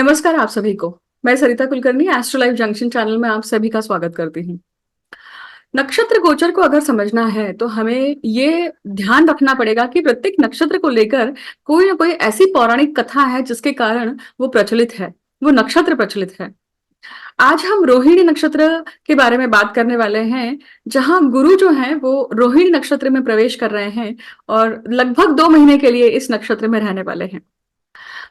नमस्कार आप सभी को। मैं Sarita Kulkarni Astro Life Junction channel में आप सभी का स्वागत करती हूँ। नक्षत्र गोचर को अगर समझना है तो हमें ये ध्यान रखना पड़ेगा कि प्रत्येक नक्षत्र को लेकर कोई ना कोई ऐसी पौराणिक कथा है जिसके कारण वो प्रचलित है, वो नक्षत्र प्रचलित है। आज हम रोहिणी नक्षत्र के बारे में बात करने वाले हैं, जहां गुरु जो है वो रोहिणी नक्षत्र में प्रवेश कर रहे हैं और लगभग 2 महीने के लिए इस नक्षत्र में रहने वाले हैं।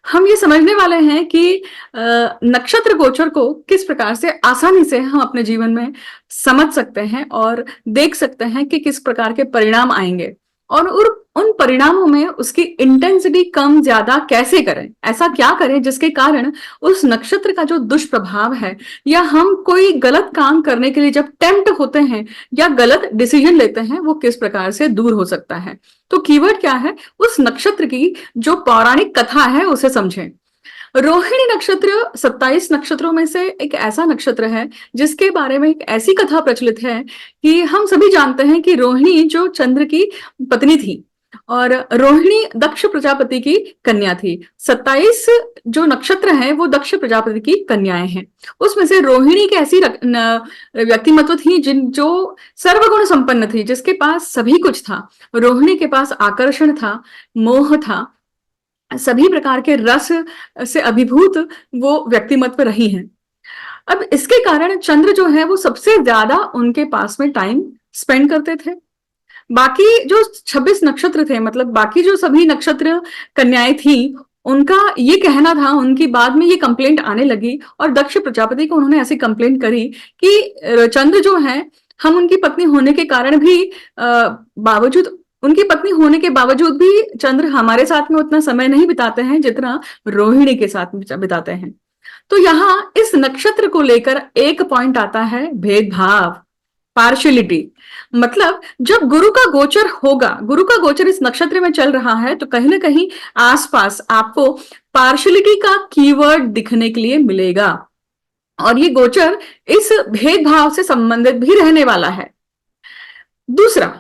हम ये समझने वाले हैं कि नक्षत्र गोचर को किस प्रकार से आसानी से हम अपने जीवन में समझ सकते हैं और देख सकते हैं कि किस प्रकार के परिणाम आएंगे और उन परिणामों में उसकी इंटेंसिटी कम ज्यादा कैसे करें, ऐसा क्या करें जिसके कारण उस नक्षत्र का जो दुष्प्रभाव है या हम कोई गलत काम करने के लिए जब टेम्प्ट होते हैं या गलत डिसीजन लेते हैं वो किस प्रकार से दूर हो सकता है। तो कीवर्ड क्या है, उस नक्षत्र की जो पौराणिक कथा है उसे समझें। रोहिणी नक्षत्र 27 नक्षत्रों में से एक ऐसा नक्षत्र है जिसके बारे में एक ऐसी कथा प्रचलित है कि हम सभी जानते हैं कि रोहिणी जो चंद्र की पत्नी थी और रोहिणी दक्ष प्रजापति की कन्या थी। 27 जो नक्षत्र हैं वो दक्ष प्रजापति की कन्याएं हैं। उसमें से रोहिणी की ऐसी व्यक्तिमत्व थी जो सर्वगुण संपन्न थी, जिसके पास सभी कुछ था। रोहिणी के पास आकर्षण था, मोह था, सभी प्रकार के रस से अभिभूत वो व्यक्तिमत्व रही हैं। अब इसके कारण चंद्र जो है वो सबसे ज्यादा उनके पास में टाइम स्पेंड करते थे। बाकी जो 26 नक्षत्र थे, मतलब बाकी जो सभी नक्षत्र कन्याएं थी, उनका ये कहना था, उनकी बाद में ये कंप्लेंट आने लगी और दक्ष प्रजापति को उन्होंने ऐसी कंप्लेंट करी कि चंद्र जो है, हम उनकी पत्नी होने के कारण भी बावजूद उनकी पत्नी होने के बावजूद भी चंद्र हमारे साथ में उतना समय नहीं बिताते हैं जितना रोहिणी के साथ बिताते हैं। तो यहाँ इस नक्षत्र को लेकर एक पॉइंट आता है, भेदभाव, पार्शियलिटी। मतलब जब गुरु का गोचर होगा, गुरु का गोचर इस नक्षत्र में चल रहा है, तो कहीं ना कहीं आसपास आपको पार्शियलिटी का कीवर्ड दिखने के लिए मिलेगा और ये गोचर इस भेदभाव से संबंधित भी रहने वाला है। दूसरा,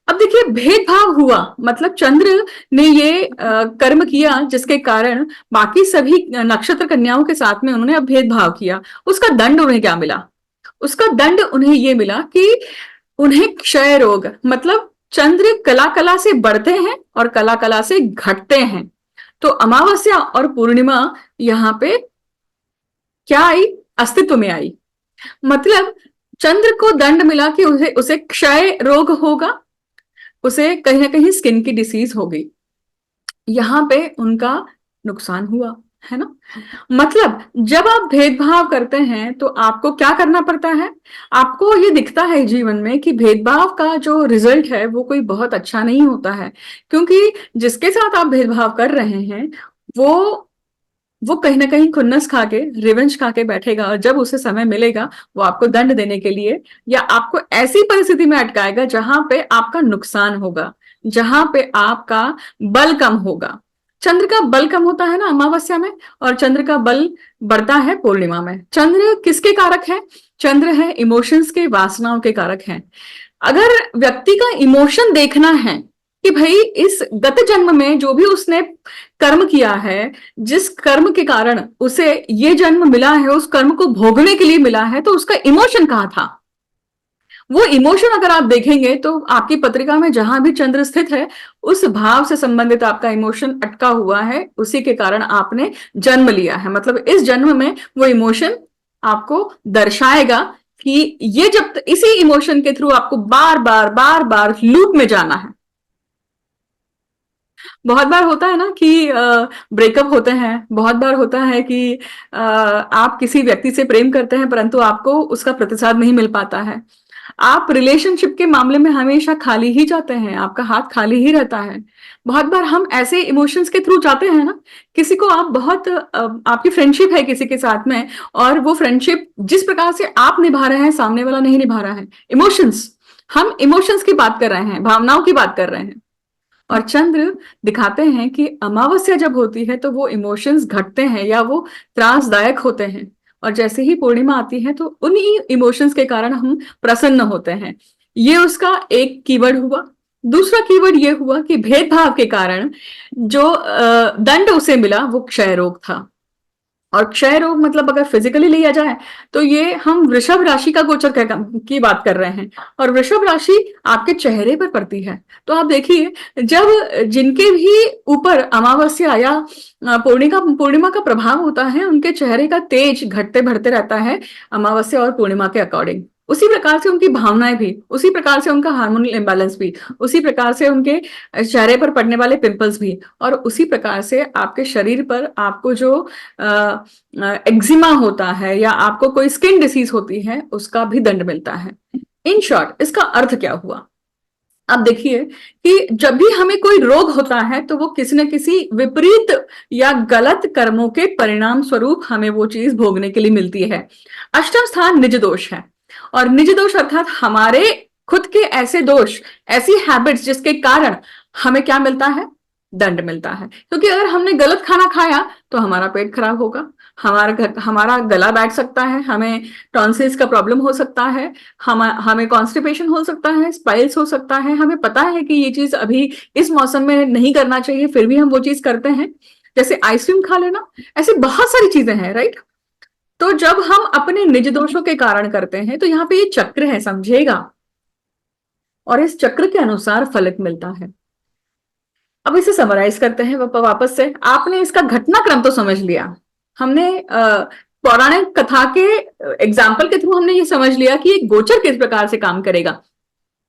अब देखिए, भेदभाव हुआ मतलब चंद्र ने ये कर्म किया जिसके कारण बाकी सभी नक्षत्र कन्याओं के साथ में उन्होंने अब भेदभाव किया। उसका दंड उन्हें क्या मिला? उसका दंड उन्हें ये मिला कि उन्हें क्षय रोग, मतलब चंद्र कला कला से बढ़ते हैं और कला कला से घटते हैं। तो अमावस्या और पूर्णिमा यहाँ पे क्या आई, अस्तित्व में आई। मतलब चंद्र को दंड मिला कि उसे क्षय रोग होगा, उसे कहीं ना कहीं स्किन की डिसीज हो गई। यहां पे उनका नुकसान हुआ, है ना। मतलब जब आप भेदभाव करते हैं तो आपको क्या करना पड़ता है? आपको ये दिखता है जीवन में कि भेदभाव का जो रिजल्ट है वो कोई बहुत अच्छा नहीं होता है, क्योंकि जिसके साथ आप भेदभाव कर रहे हैं वो कहीं ना कहीं खुन्नस खा के, रिवेंज खा के बैठेगा और जब उसे समय मिलेगा वो आपको दंड देने के लिए या आपको ऐसी परिस्थिति में अटकाएगा जहां पे आपका नुकसान होगा, जहां पे आपका बल कम होगा। चंद्र का बल कम होता है ना अमावस्या में, और चंद्र का बल बढ़ता है पूर्णिमा में। चंद्र किसके कारक है? चंद्र है इमोशंस के, वासनाओं के कारक है। अगर व्यक्ति का इमोशन देखना है कि भाई इस गत जन्म में जो भी उसने कर्म किया है, जिस कर्म के कारण उसे ये जन्म मिला है, उस कर्म को भोगने के लिए मिला है, तो उसका इमोशन कहाँ था? वो इमोशन अगर आप देखेंगे तो आपकी पत्रिका में जहां भी चंद्र स्थित है उस भाव से संबंधित आपका इमोशन अटका हुआ है, उसी के कारण आपने जन्म लिया है। मतलब इस जन्म में वो इमोशन आपको दर्शाएगा कि ये जब इसी इमोशन के थ्रू आपको बार बार लूप में जाना है। बहुत बार होता है ना कि ब्रेकअप होते हैं, बहुत बार होता है कि आप किसी व्यक्ति से प्रेम करते हैं परंतु आपको उसका प्रतिसाद नहीं मिल पाता है। आप रिलेशनशिप के मामले में हमेशा खाली ही जाते हैं, आपका हाथ खाली ही रहता है। बहुत बार हम ऐसे इमोशंस के थ्रू जाते हैं ना, किसी को आप बहुत आपकी फ्रेंडशिप है किसी के साथ में और वो फ्रेंडशिप जिस प्रकार से आप निभा रहे हैं सामने वाला नहीं निभा रहा है। इमोशंस, हम इमोशंस की बात कर रहे हैं, भावनाओं की बात कर रहे हैं। और चंद्र दिखाते हैं कि अमावस्या जब होती है तो वो इमोशंस घटते हैं या वो त्रासदायक होते हैं, और जैसे ही पूर्णिमा आती है तो उन्हीं इमोशंस के कारण हम प्रसन्न होते हैं। ये उसका एक कीवर्ड हुआ। दूसरा कीवर्ड ये हुआ कि भेदभाव के कारण जो दंड उसे मिला वो क्षय रोग था। और क्षय रोग मतलब अगर फिजिकली लिया जाए तो ये हम वृषभ राशि का गोचर की बात कर रहे हैं, और वृषभ राशि आपके चेहरे पर पड़ती है। तो आप देखिए, जब जिनके भी ऊपर अमावस्या या पूर्णिमा पूर्णिमा का प्रभाव होता है, उनके चेहरे का तेज घटते बढ़ते रहता है अमावस्या और पूर्णिमा के अकॉर्डिंग। उसी प्रकार से उनकी भावनाएं भी, उसी प्रकार से उनका हार्मोनल इम्बैलेंस भी, उसी प्रकार से उनके चेहरे पर पड़ने वाले पिंपल्स भी, और उसी प्रकार से आपके शरीर पर आपको जो एक्जिमा होता है या आपको कोई स्किन डिसीज होती है उसका भी दंड मिलता है। इन शॉर्ट इसका अर्थ क्या हुआ? अब देखिए कि जब भी हमें कोई रोग होता है तो वो किसी न किसी विपरीत या गलत कर्मों के परिणाम स्वरूप हमें वो चीज भोगने के लिए मिलती है। अष्टम स्थान निज दोष है, और निज दोष अर्थात हमारे खुद के ऐसे दोष, ऐसी हैबिट्स जिसके कारण हमें क्या मिलता है? दंड मिलता है। क्योंकि अगर हमने गलत खाना खाया तो हमारा पेट खराब होगा, हमारा गला बैठ सकता है, हमें टॉन्सिल्स का प्रॉब्लम हो सकता है, हमें कॉन्स्टिपेशन हो सकता है, स्पाइल्स हो सकता है। हमें पता है कि ये चीज अभी इस मौसम में नहीं करना चाहिए, फिर भी हम वो चीज करते हैं, जैसे आइसक्रीम खा लेना। ऐसी बहुत सारी चीजें हैं, राइट? तो जब हम अपने निज दोषों के कारण करते हैं तो यहाँ पे ये चक्र है, समझिएगा, और इस चक्र के अनुसार फलित मिलता है। अब इसे समराइज करते हैं वापस से। आपने इसका घटनाक्रम तो समझ लिया, हमने पौराणिक कथा के एग्जाम्पल के थ्रू हमने ये समझ लिया कि गोचर किस प्रकार से काम करेगा।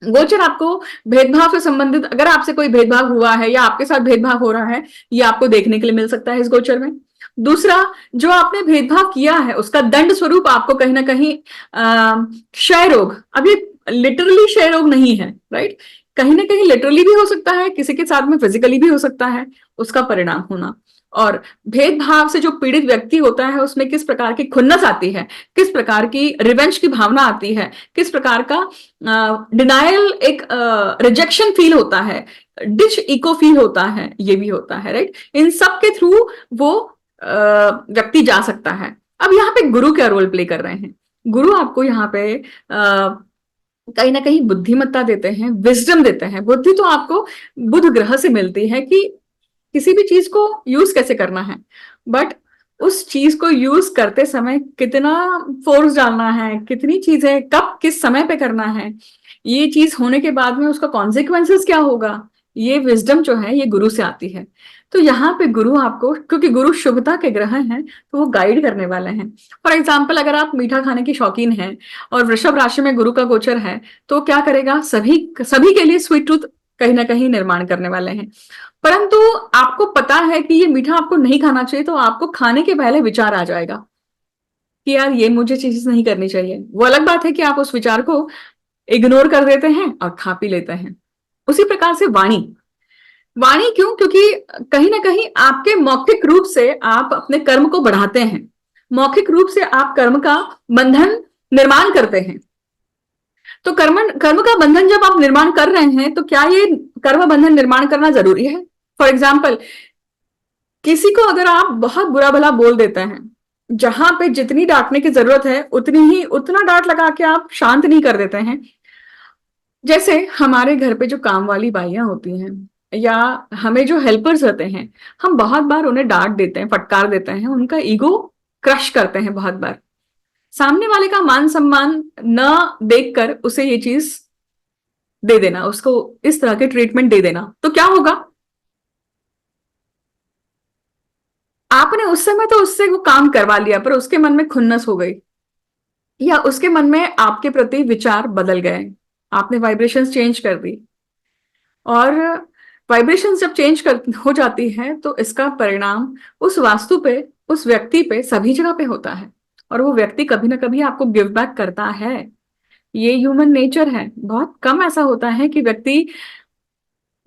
गोचर आपको भेदभाव से संबंधित, अगर आपसे कोई भेदभाव हुआ है या आपके साथ भेदभाव हो रहा है, ये आपको देखने के लिए मिल सकता है इस गोचर में। दूसरा, जो आपने भेदभाव किया है उसका दंड स्वरूप आपको कहीं ना कहीं क्षय रोग, अब ये लिटरली क्षय रोग नहीं है, राइट? कहीं ना कहीं लिटरली भी हो सकता है, किसी के साथ में फिजिकली भी हो सकता है उसका परिणाम होना। और भेदभाव से जो पीड़ित व्यक्ति होता है उसमें किस प्रकार की खुन्नस आती है, किस प्रकार की रिवेंज की भावना आती है, किस प्रकार का डिनायल, एक रिजेक्शन फील होता है, डिच इको फील होता है, ये भी होता है, राइट? इन सब के थ्रू वो व्यक्ति जा सकता है। अब यहाँ पे गुरु क्या रोल प्ले कर रहे हैं? गुरु आपको यहाँ पे कहीं ना कहीं बुद्धिमत्ता देते हैं, विजडम देते हैं। बुद्धि तो आपको बुध ग्रह से मिलती है कि किसी भी चीज को यूज कैसे करना है, बट उस चीज को यूज करते समय कितना फोर्स डालना है, कितनी चीजें कब किस समय पे करना है, ये चीज होने के बाद में उसका कॉन्सिक्वेंसेस क्या होगा, ये विजडम जो है ये गुरु से आती है। तो यहाँ पे गुरु आपको, क्योंकि गुरु शुभता के ग्रह हैं, तो वो गाइड करने वाले हैं। फॉर एग्जाम्पल, अगर आप मीठा खाने की शौकीन हैं और वृषभ राशि में गुरु का गोचर है, तो क्या करेगा? सभी सभी के लिए स्वीट टूथ कहीं ना कहीं निर्माण करने वाले हैं। परंतु आपको पता है कि ये मीठा आपको नहीं खाना चाहिए, तो आपको खाने के पहले विचार आ जाएगा कि यार ये मुझे चीज नहीं करनी चाहिए। वो अलग बात है कि आप उस विचार को इग्नोर कर देते हैं और खा पी लेते हैं। उसी प्रकार से वाणी, वाणी क्यों? क्योंकि कहीं ना कहीं आपके मौखिक रूप से आप अपने कर्म को बढ़ाते हैं, मौखिक रूप से आप कर्म का बंधन निर्माण करते हैं। तो कर्म का बंधन जब आप निर्माण कर रहे हैं तो क्या ये कर्म बंधन निर्माण करना जरूरी है? फॉर एग्जाम्पल, किसी को अगर आप बहुत बुरा भला बोल देते हैं, जहां पे जितनी डांटने की जरूरत है उतना डांट लगा के आप शांत नहीं कर देते हैं। जैसे हमारे घर पे जो काम वाली बाइयां होती हैं या हमें जो हेल्पर्स होते हैं, हम बहुत बार उन्हें डांट देते हैं, फटकार देते हैं, उनका ईगो क्रश करते हैं बहुत बार। सामने वाले का मान सम्मान न देखकर उसे ये चीज दे देना, उसको इस तरह के ट्रीटमेंट दे देना, तो क्या होगा? आपने उस समय तो उससे वो काम करवा लिया, पर उसके मन में खुन्नस हो गई, या उसके मन में आपके प्रति विचार बदल गए, आपने वाइब्रेशंस चेंज कर दी। और वाइब्रेशंस जब चेंज कर हो जाती है तो इसका परिणाम उस वास्तु पे, उस व्यक्ति पे, सभी जगह पे होता है। और वो व्यक्ति कभी ना कभी आपको गिव बैक करता है। ये ह्यूमन नेचर है। बहुत कम ऐसा होता है कि व्यक्ति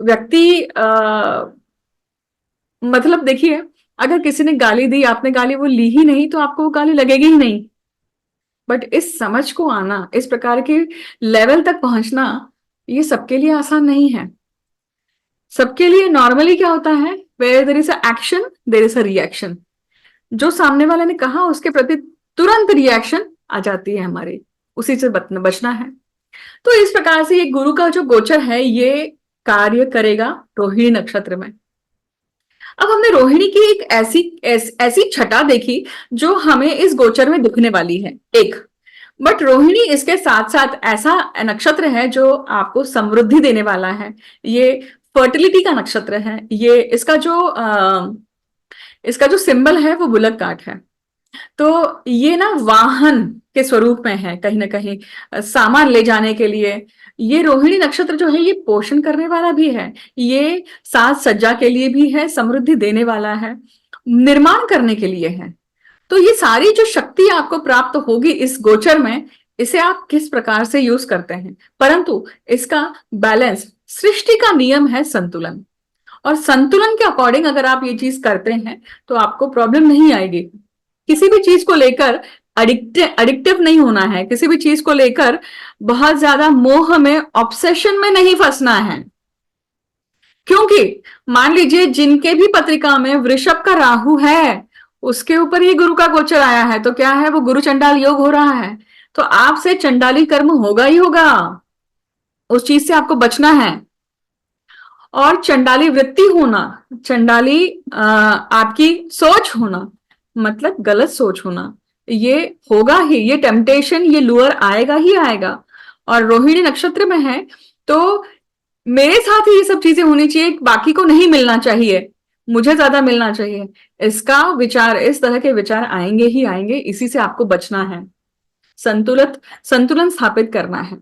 व्यक्ति मतलब देखिए, अगर किसी ने गाली दी, आपने गाली वो ली ही नहीं, तो आपको वो गाली लगेगी ही नहीं। बट इस समझ को आना, इस प्रकार के लेवल तक पहुंचना, ये सबके लिए आसान नहीं है। सबके लिए नॉर्मली क्या होता है, where there is a action there is a reaction. जो सामने वाले ने कहा उसके प्रति तुरंत रिएक्शन आ जाती है हमारी, उसी से बचना है। तो इस प्रकार से ये गुरु का जो गोचर है ये कार्य करेगा रोहिणी नक्षत्र में। अब हमने रोहिणी की एक ऐसी छटा देखी जो हमें इस गोचर में दिखने वाली है एक। बट रोहिणी इसके साथ साथ ऐसा नक्षत्र है जो आपको समृद्धि देने वाला है। ये फर्टिलिटी का नक्षत्र है। ये इसका जो सिंबल है वो बुलक काट है। तो ये ना वाहन के स्वरूप में है कहीं ना कहीं, सामान ले जाने के लिए। ये रोहिणी नक्षत्र जो है ये पोषण करने वाला भी है, ये साज सज्जा के लिए भी है, समृद्धि देने वाला है, निर्माण करने के लिए है। तो ये सारी जो शक्ति आपको प्राप्त होगी इस गोचर में, इसे आप किस प्रकार से यूज करते हैं। परंतु इसका बैलेंस, सृष्टि का नियम है संतुलन, और संतुलन के अकॉर्डिंग अगर आप ये चीज करते हैं तो आपको प्रॉब्लम नहीं आएगी। किसी भी चीज को लेकर एडिक्टिव नहीं होना है, किसी भी चीज को लेकर बहुत ज्यादा मोह में, ऑब्सेशन में नहीं फंसना है। क्योंकि मान लीजिए जिनके भी पत्रिका में वृषभ का राहु है, उसके ऊपर ही गुरु का गोचर आया है, तो क्या है, वो गुरु चंडाल योग हो रहा है। तो आपसे चंडाली कर्म होगा ही होगा, उस चीज से आपको बचना है। और चंडाली वृत्ति होना, चंडाली आपकी सोच होना, मतलब गलत सोच होना, ये होगा ही। ये टेम्पटेशन, ये लुअर आएगा ही आएगा। और रोहिणी नक्षत्र में है तो मेरे साथ ही ये सब चीजें होनी चाहिए, बाकी को नहीं मिलना चाहिए, मुझे ज्यादा मिलना चाहिए। इसका विचार, इस तरह के विचार आएंगे ही आएंगे। इसी से आपको बचना है, संतुलन स्थापित करना है।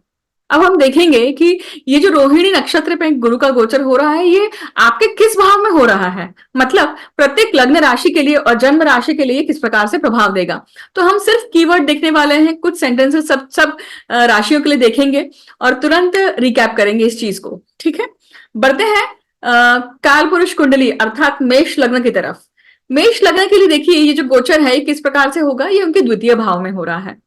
अब हम देखेंगे कि ये जो रोहिणी नक्षत्र पे गुरु का गोचर हो रहा है, ये आपके किस भाव में हो रहा है, मतलब प्रत्येक लग्न राशि के लिए और जन्म राशि के लिए किस प्रकार से प्रभाव देगा। तो हम सिर्फ कीवर्ड देखने वाले हैं, कुछ सेंटेंसेस सब राशियों के लिए देखेंगे और तुरंत रिकैप करेंगे इस चीज को। ठीक है, बढ़ते हैं काल पुरुष कुंडली अर्थात मेष लग्न की तरफ। मेष लग्न के लिए देखिए ये जो गोचर है किस प्रकार से होगा, ये उनके द्वितीय भाव में हो रहा है।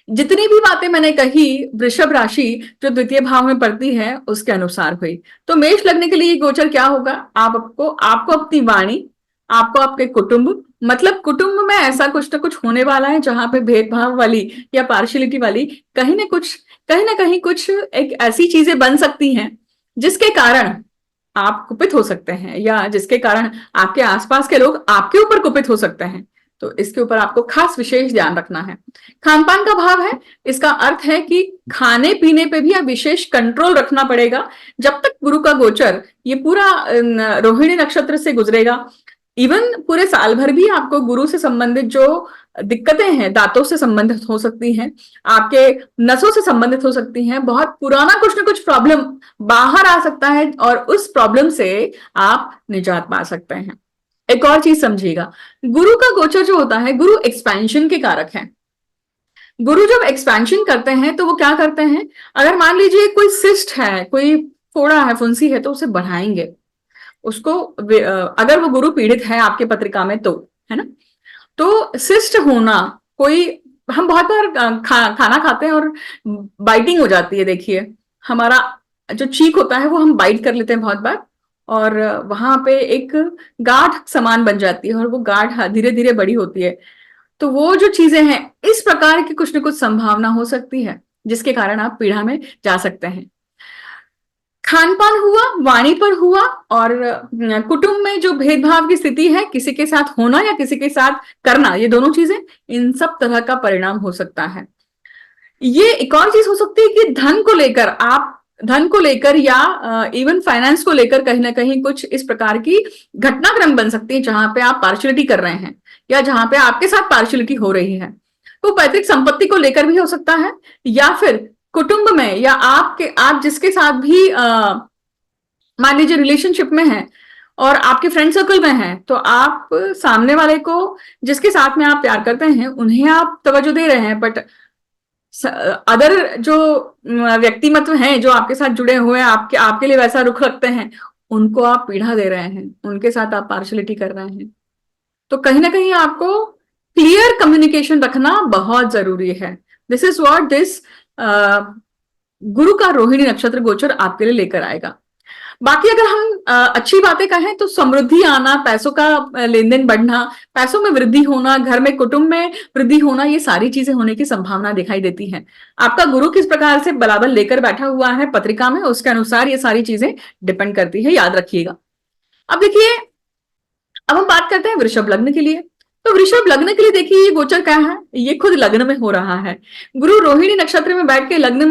जितनी भी बातें मैंने कही वृषभ राशि जो द्वितीय भाव में पड़ती है उसके अनुसार हुई। तो मेष लग्न के लिए गोचर क्या होगा, आपको अपनी वाणी, आपको आपके कुटुंब, मतलब कुटुंब में ऐसा कुछ ना कुछ होने वाला है जहां पे भेदभाव वाली या पार्शियलिटी वाली कहीं ना कहीं कुछ एक ऐसी चीजें बन सकती हैं जिसके कारण आप कुपित हो सकते हैं, या जिसके कारण आपके आसपास के लोग आपके ऊपर कुपित हो सकते हैं। तो इसके ऊपर आपको खास विशेष ध्यान रखना है। खान पान का भाव है, इसका अर्थ है कि खाने पीने पे भी आप विशेष कंट्रोल रखना पड़ेगा। जब तक गुरु का गोचर ये पूरा रोहिणी नक्षत्र से गुजरेगा, इवन पूरे साल भर भी आपको गुरु से संबंधित जो दिक्कतें हैं, दांतों से संबंधित हो सकती हैं, आपके नसों से संबंधित हो सकती हैं, बहुत पुराना कुछ ना कुछ प्रॉब्लम बाहर आ सकता है और उस प्रॉब्लम से आप निजात पा सकते हैं। एक और चीज समझिएगा, गुरु का गोचर जो होता है, गुरु एक्सपेंशन के कारक है। गुरु जब एक्सपेंशन करते हैं तो वो क्या करते हैं, अगर मान लीजिए कोई सिस्ट है, कोई फोड़ा है, फुंसी है, तो उसे बढ़ाएंगे उसको। अगर वो गुरु पीड़ित है आपके पत्रिका में तो, है ना, तो सिस्ट होना, कोई, हम बहुत बार खाना खाते हैं और बाइटिंग हो जाती है। देखिए हमारा जो चीक होता है वो हम बाइट कर लेते हैं बहुत बार, और वहां पे एक गांठ समान बन जाती है और वो गांठ धीरे धीरे बड़ी होती है। तो वो जो चीजें हैं, इस प्रकार की कुछ न कुछ संभावना हो सकती है जिसके कारण आप पीड़ा में जा सकते हैं। खान पान हुआ, वाणी पर हुआ, और कुटुंब में जो भेदभाव की स्थिति है, किसी के साथ होना या किसी के साथ करना, ये दोनों चीजें, इन सब तरह का परिणाम हो सकता है। ये एक और चीज हो सकती है कि धन को लेकर या इवन फाइनेंस को लेकर कहीं ना कहीं कुछ इस प्रकार की घटनाक्रम बन सकती है जहां पे आप पार्शियलिटी कर रहे हैं या जहां पे आपके साथ पार्शियलिटी हो रही है। तो पैतृक संपत्ति को लेकर भी हो सकता है, या फिर कुटुंब में, या आप जिसके साथ भी मान लीजिए रिलेशनशिप में है और आपके फ्रेंड सर्कल में है, तो आप सामने वाले को, जिसके साथ में आप प्यार करते हैं, उन्हें आप तवज्जो दे रहे हैं, बट अदर जो व्यक्तिमत्व हैं जो आपके साथ जुड़े हुए हैं, आपके लिए वैसा रुख रखते हैं, उनको आप पीड़ा दे रहे हैं, उनके साथ आप पार्शलिटी कर रहे हैं। तो कहीं ना कहीं आपको क्लियर कम्युनिकेशन रखना बहुत जरूरी है। दिस इज व्हाट दिस गुरु का रोहिणी नक्षत्र गोचर आपके लिए लेकर आएगा। बाकी अगर हम अच्छी बातें कहें तो समृद्धि आना, पैसों का लेन देन बढ़ना, पैसों में वृद्धि होना, घर में कुटुंब में वृद्धि होना, ये सारी चीजें होने की संभावना दिखाई देती है। आपका गुरु किस प्रकार से बराबर लेकर बैठा हुआ है पत्रिका में, उसके अनुसार ये सारी चीजें डिपेंड करती है, याद रखिएगा। अब देखिए अब हम बात करते हैं वृषभ लग्न के लिए। तो वृषभ लग्न के लिए देखिए ये गोचर क्या है, ये खुद लग्न में हो रहा है। गुरु रोहिणी नक्षत्र में बैठ के लग्न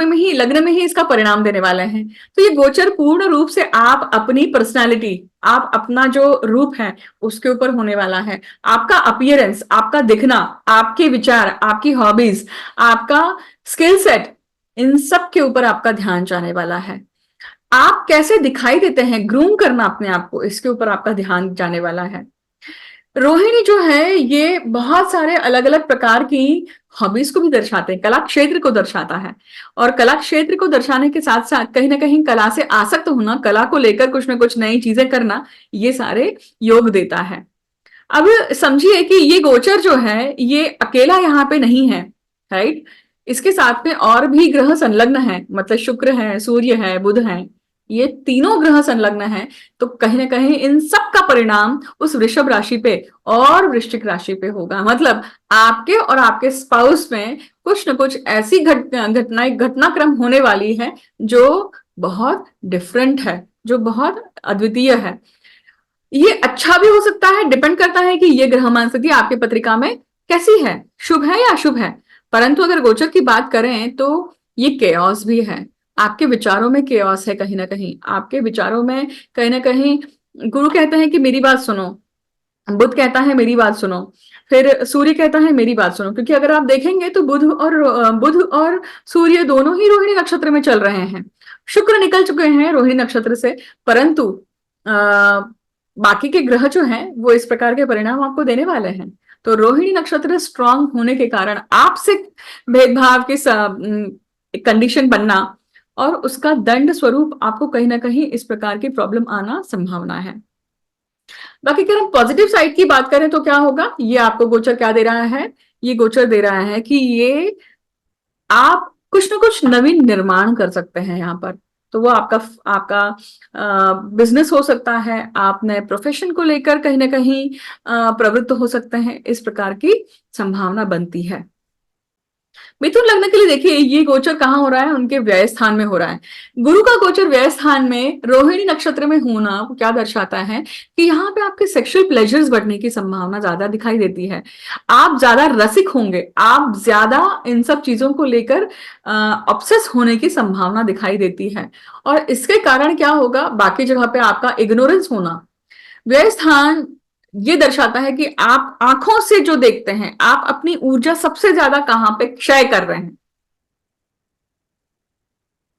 में ही इसका परिणाम देने वाले हैं। तो ये गोचर पूर्ण रूप से आप अपनी पर्सनालिटी, आप अपना जो रूप है उसके ऊपर होने वाला है। आपका अपीयरेंस, आपका दिखना, आपके विचार, आपकी हॉबीज, आपका स्किल सेट, इन सब के ऊपर आपका ध्यान जाने वाला है। आप कैसे दिखाई देते हैं, ग्रूम करना अपने आप को, इसके ऊपर आपका ध्यान जाने वाला है। रोहिणी जो है ये बहुत सारे अलग अलग प्रकार की हॉबीज को भी दर्शाते हैं, कला क्षेत्र को दर्शाता है। और कला क्षेत्र को दर्शाने के साथ साथ कहीं ना कहीं कला से आसक्त होना, कला को लेकर कुछ ना कुछ नई चीजें करना, ये सारे योग देता है। अब समझिए कि ये गोचर जो है ये अकेला यहाँ पे नहीं है, राइट। इसके साथ में और भी ग्रह संलग्न है, मतलब शुक्र है, सूर्य है, बुध है, ये तीनों ग्रह संलग्न है। तो कहीं ना कहीं इन सब का परिणाम उस वृषभ राशि पे और वृश्चिक राशि पे होगा। मतलब आपके और आपके स्पाउस में कुछ न कुछ ऐसी घटनाक्रम होने वाली है जो बहुत डिफरेंट है, जो बहुत अद्वितीय है। ये अच्छा भी हो सकता है, डिपेंड करता है कि ये ग्रहमान स्थिति आपकी पत्रिका में कैसी है, शुभ है या अशुभ है। परंतु अगर गोचर की बात करें तो ये केओस भी है, आपके विचारों में केओस है। कहीं ना कहीं आपके विचारों में कहीं ना कहीं गुरु कहते हैं कि मेरी बात सुनो, बुध कहता है मेरी बात सुनो, फिर सूर्य कहता है मेरी बात सुनो। क्योंकि अगर आप देखेंगे तो बुध और सूर्य दोनों ही रोहिणी नक्षत्र में चल रहे हैं। शुक्र निकल चुके हैं रोहिणी नक्षत्र से, परंतु बाकी के ग्रह जो हैं वो इस प्रकार के परिणाम आपको देने वाले हैं। तो रोहिणी नक्षत्र स्ट्रांग होने के कारण आपसे भेदभाव के कंडीशन बनना और उसका दंड स्वरूप आपको कहीं ना कहीं इस प्रकार की प्रॉब्लम आना संभावना है। बाकी अगर हम पॉजिटिव साइड की बात करें तो क्या होगा, ये आपको गोचर क्या दे रहा है, ये गोचर दे रहा है कि ये आप कुछ ना कुछ नवीन निर्माण कर सकते हैं यहाँ पर। तो वो आपका आपका बिजनेस हो सकता है, आप नए प्रोफेशन को लेकर कहीं ना कहीं प्रवृत्त हो सकते हैं, इस प्रकार की संभावना बनती है। मिथुन लग्न के लिए देखिए ये गोचर कहाँ हो रहा है, उनके व्यय स्थान में हो रहा है। गुरु का गोचर व्यय स्थान में रोहिणी नक्षत्र में होना क्या दर्शाता है कि यहाँ पे आपके सेक्सुअल प्लेजर्स बढ़ने की संभावना ज्यादा दिखाई देती है। आप ज्यादा रसिक होंगे, आप ज्यादा इन सब चीजों को लेकर ऑब्सेस होने की संभावना दिखाई देती है। और इसके कारण क्या होगा, बाकी जगह पे आपका इग्नोरेंस होना। व्यय स्थान ये दर्शाता है कि आप आंखों से जो देखते हैं, आप अपनी ऊर्जा सबसे ज्यादा कहां पे क्षय कर रहे हैं,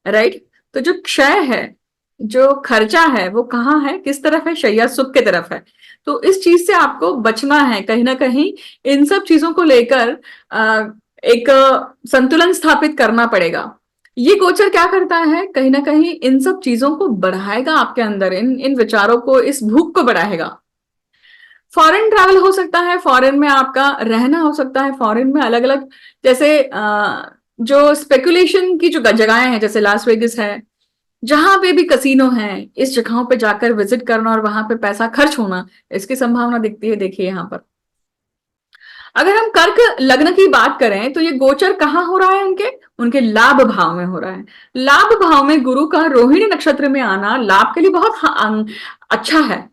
राइट। तो जो क्षय है, जो खर्चा है, वो कहाँ है, किस तरफ है, शैया सुख की तरफ है। तो इस चीज से आपको बचना है कहीं ना कहीं। इन सब चीजों को लेकर एक संतुलन स्थापित करना पड़ेगा। ये गोचर क्या करता है, कहीं ना कहीं इन सब चीजों को बढ़ाएगा आपके अंदर, इन इन विचारों को, इस भूख को बढ़ाएगा। फॉरेन ट्रैवल हो सकता है, फॉरेन में आपका रहना हो सकता है, फॉरेन में अलग अलग जैसे जो स्पेकुलेशन की जो जगहें हैं जैसे लास वेगस है, जहां पे भी कसिनो है, इस जगहों पे जाकर विजिट करना और वहां पे पैसा खर्च होना, इसकी संभावना दिखती है। देखिए यहाँ पर अगर हम कर्क लग्न की बात करें तो ये गोचर कहाँ हो रहा है, उनके उनके लाभ भाव में हो रहा है। लाभ भाव में गुरु का रोहिणी नक्षत्र में आना लाभ के लिए बहुत अच्छा है,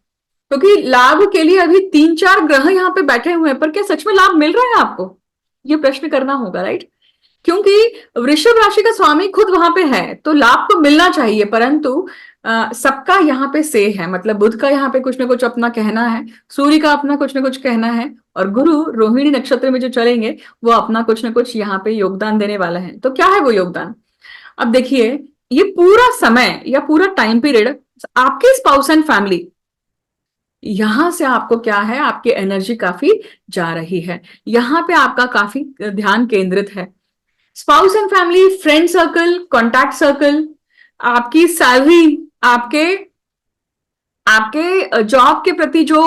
क्योंकि लाभ के लिए अभी 3-4 ग्रह यहाँ पे बैठे हुए हैं। पर क्या सच में लाभ मिल रहा है आपको, ये प्रश्न करना होगा, राइट। क्योंकि वृषभ राशि का स्वामी खुद वहां पे है तो लाभ तो मिलना चाहिए, परंतु सबका यहाँ पे से है। मतलब बुध का यहाँ पे कुछ ना कुछ अपना कहना है, सूर्य का अपना कुछ ना कुछ कहना है, और गुरु रोहिणी नक्षत्र में जो चलेंगे वो अपना कुछ ना कुछ यहाँ पे योगदान देने वाला है। तो क्या है वो योगदान, अब देखिए ये पूरा समय या पूरा टाइम पीरियड आपके स्पाउस एंड फैमिली, यहां से आपको क्या है, आपकी एनर्जी काफी जा रही है, यहां पे आपका काफी ध्यान केंद्रित है। Spouse and family, friend circle, contact circle, आपकी सैलरी, आपके आपके जॉब के प्रति जो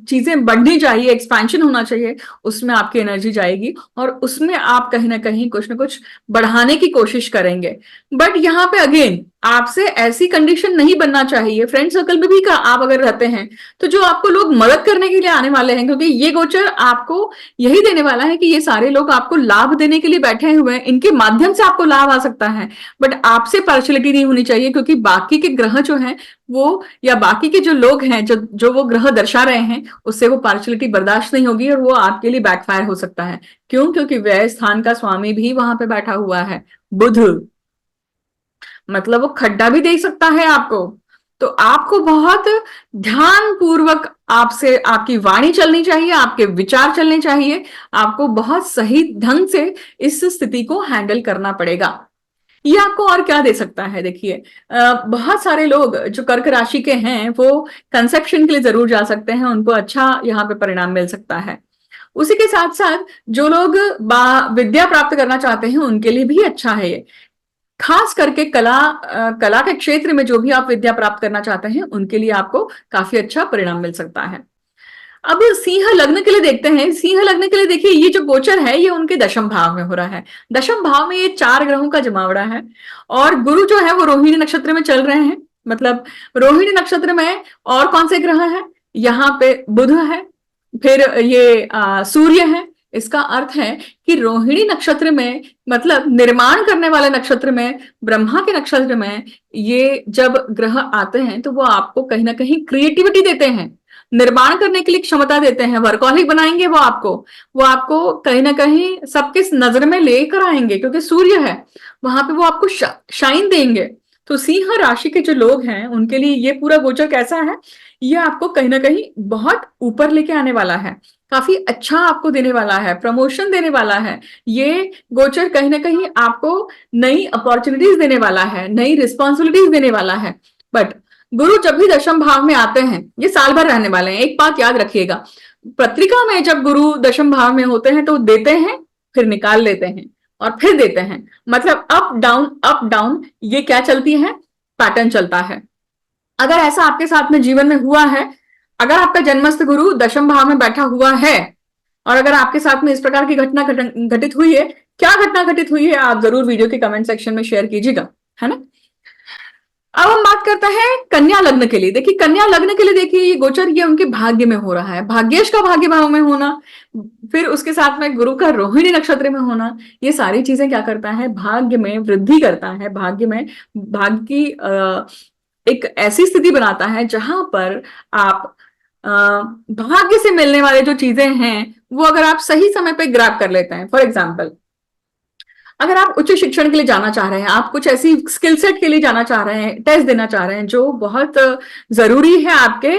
चीजें बढ़नी चाहिए, एक्सपेंशन होना चाहिए, उसमें आपकी एनर्जी जाएगी और उसमें आप कहीं ना कहीं कुछ ना कुछ बढ़ाने की कोशिश करेंगे। बट यहाँ पे अगेन आपसे ऐसी कंडीशन नहीं बनना चाहिए। फ्रेंड सर्कल में भी का आप अगर रहते हैं तो जो आपको लोग मदद करने के लिए आने वाले हैं, क्योंकि ये गोचर आपको यही देने वाला है कि ये सारे लोग आपको लाभ देने के लिए बैठे हुए हैं, इनके माध्यम से आपको लाभ आ सकता है। बट आपसे पार्शलिटी नहीं होनी चाहिए, क्योंकि बाकी के ग्रह जो हैं वो, या बाकी के जो लोग हैं जो जो वो ग्रह दर्शा रहे हैं, उससे वो पार्शलिटी बर्दाश्त नहीं होगी और वो आपके लिए बैकफायर हो सकता है। क्यों? क्योंकि व्यय स्थान का स्वामी भी वहां पे बैठा हुआ है, बुध। मतलब वो खड्डा भी दे सकता है आपको। तो आपको बहुत ध्यान पूर्वक आपसे आपकी वाणी चलनी चाहिए, आपके विचार चलने चाहिए। आपको बहुत सही ढंग से इस स्थिति को हैंडल करना पड़ेगा। ये आपको और क्या दे सकता है? देखिए, बहुत सारे लोग जो कर्क राशि के हैं वो कंसेप्शन के लिए जरूर जा सकते हैं, उनको अच्छा यहाँ पे परिणाम मिल सकता है। उसी के साथ साथ जो लोग विद्या प्राप्त करना चाहते हैं उनके लिए भी अच्छा है ये। खास करके कला के क्षेत्र में जो भी आप विद्या प्राप्त करना चाहते हैं उनके लिए आपको काफी अच्छा परिणाम मिल सकता है। अब सिंह लग्न के लिए देखते हैं। सिंह लग्न के लिए देखिए, ये जो गोचर है ये उनके दशम भाव में हो रहा है। दशम भाव में ये 4 ग्रहों का जमावड़ा है, और गुरु जो है वो रोहिणी नक्षत्र में चल रहे हैं। मतलब रोहिणी नक्षत्र में और कौन से ग्रह हैं? यहाँ पे बुध है, फिर ये सूर्य है। इसका अर्थ है कि रोहिणी नक्षत्र में, मतलब निर्माण करने वाले नक्षत्र में, ब्रह्मा के नक्षत्र में ये जब ग्रह आते हैं तो वो आपको कहीं ना कहीं क्रिएटिविटी देते हैं, निर्माण करने के लिए क्षमता देते हैं, वर्कहॉलिक बनाएंगे वो आपको कहीं ना कहीं सबके नजर में लेकर आएंगे, क्योंकि सूर्य है वहां पे, वो आपको शाइन देंगे। तो सिंह राशि के जो लोग हैं उनके लिए ये पूरा गोचर कैसा है? ये आपको कहीं ना कहीं बहुत ऊपर लेके आने वाला है, काफी अच्छा आपको देने वाला है, प्रमोशन देने वाला है। ये गोचर कहीं ना कहीं आपको नई अपॉर्चुनिटीज देने वाला है, नई रिस्पॉन्सिबिलिटीज देने वाला है। बट गुरु जब भी दशम भाव में आते हैं ये साल भर रहने वाले हैं। एक बात याद रखिएगा, पत्रिका में जब गुरु दशम भाव में होते हैं तो देते हैं, फिर निकाल लेते हैं और फिर देते हैं। मतलब अप डाउन ये क्या चलती है? पैटर्न चलता है। अगर ऐसा आपके साथ में जीवन में हुआ है, अगर आपका जन्मस्थ गुरु दशम भाव में बैठा हुआ है और अगर आपके साथ में इस प्रकार की घटना घटित हुई है, क्या घटना घटित हुई है आप जरूर वीडियो के कमेंट सेक्शन में शेयर कीजिएगा, है ना। अब हम बात करते हैं कन्या लग्न के लिए। देखिए, कन्या लग्न के लिए देखिए ये गोचर ये उनके भाग्य में हो रहा है, भाग्येश का भाग्य भाव में होना, फिर उसके साथ में गुरु का रोहिणी नक्षत्र में होना, ये सारी चीजें क्या करता है? भाग्य में वृद्धि करता है, भाग्य में भाग्य की एक ऐसी स्थिति बनाता है जहां पर आप भाग्य से मिलने वाले जो चीजें हैं वो अगर आप सही समय पे ग्रैब कर लेते हैं। फॉर एग्जाम्पल, अगर आप उच्च शिक्षण के लिए जाना चाह रहे हैं, आप कुछ ऐसी स्किल सेट के लिए जाना चाह रहे हैं, टेस्ट देना चाह रहे हैं जो बहुत जरूरी है आपके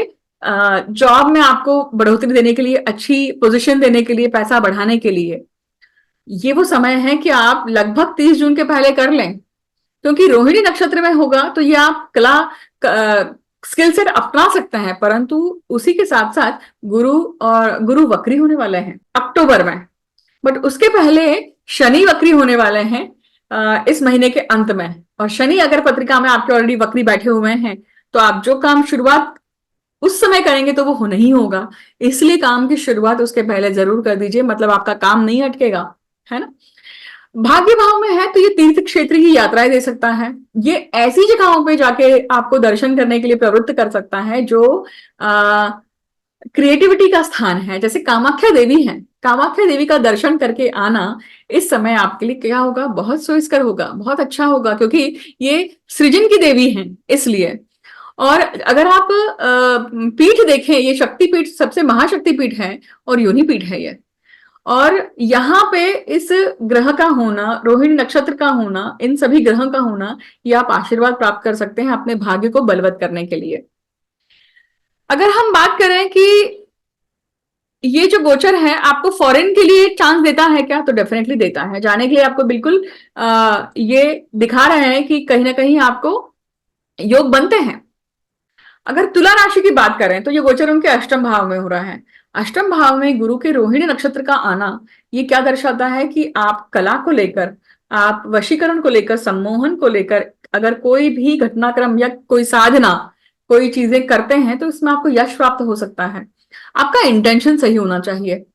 जॉब में आपको बढ़ोतरी देने के लिए, अच्छी पोजीशन देने के लिए, पैसा बढ़ाने के लिए, ये वो समय है कि आप लगभग 30 जून के पहले कर लें। क्योंकि रोहिणी नक्षत्र में होगा तो ये आप कला स्किल सेट अपना सकते हैं, परंतु उसी के साथ साथ गुरु वक्री होने वाले हैं अक्टूबर में। बट उसके पहले शनि वक्री होने वाले हैं इस महीने के अंत में। और शनि अगर पत्रिका में आपके ऑलरेडी वक्री बैठे हुए हैं तो आप जो काम शुरुआत उस समय करेंगे तो वो हो नहीं होगा। इसलिए काम की शुरुआत उसके पहले जरूर कर दीजिए, मतलब आपका काम नहीं अटकेगा, है ना। भाग्य भाव में है तो ये तीर्थ क्षेत्र की यात्राएं दे सकता है। ये ऐसी जगहों पे जाके आपको दर्शन करने के लिए प्रवृत्त कर सकता है जो क्रिएटिविटी का स्थान है। जैसे कामाख्या देवी है, कामाख्या देवी का दर्शन करके आना इस समय आपके लिए क्या होगा? बहुत सोयस्कर होगा, बहुत अच्छा होगा, क्योंकि ये सृजन की देवी हैं इसलिए। और अगर आप पीठ देखें, ये शक्ति पीठ सबसे महाशक्ति पीठ है और योनि पीठ है ये। और यहाँ पे इस ग्रह का होना, रोहिणी नक्षत्र का होना, इन सभी ग्रहों का होना, ये आप आशीर्वाद प्राप्त कर सकते हैं अपने भाग्य को बलवत करने के लिए। अगर हम बात करें कि ये जो गोचर है आपको फॉरेन के लिए चांस देता है क्या, तो डेफिनेटली देता है। जाने के लिए आपको बिल्कुल ये दिखा रहे हैं कि कहीं ना कहीं आपको योग बनते हैं। अगर तुला राशि की बात करें तो ये गोचर उनके अष्टम भाव में हो रहा है। अष्टम भाव में गुरु के रोहिणी नक्षत्र का आना ये क्या दर्शाता है कि आप कला को लेकर, आप वशीकरण को लेकर, सम्मोहन को लेकर अगर कोई भी घटनाक्रम या कोई साधना, कोई चीजें करते हैं तो इसमें आपको यश प्राप्त हो सकता है। आपका इंटेंशन सही होना चाहिए।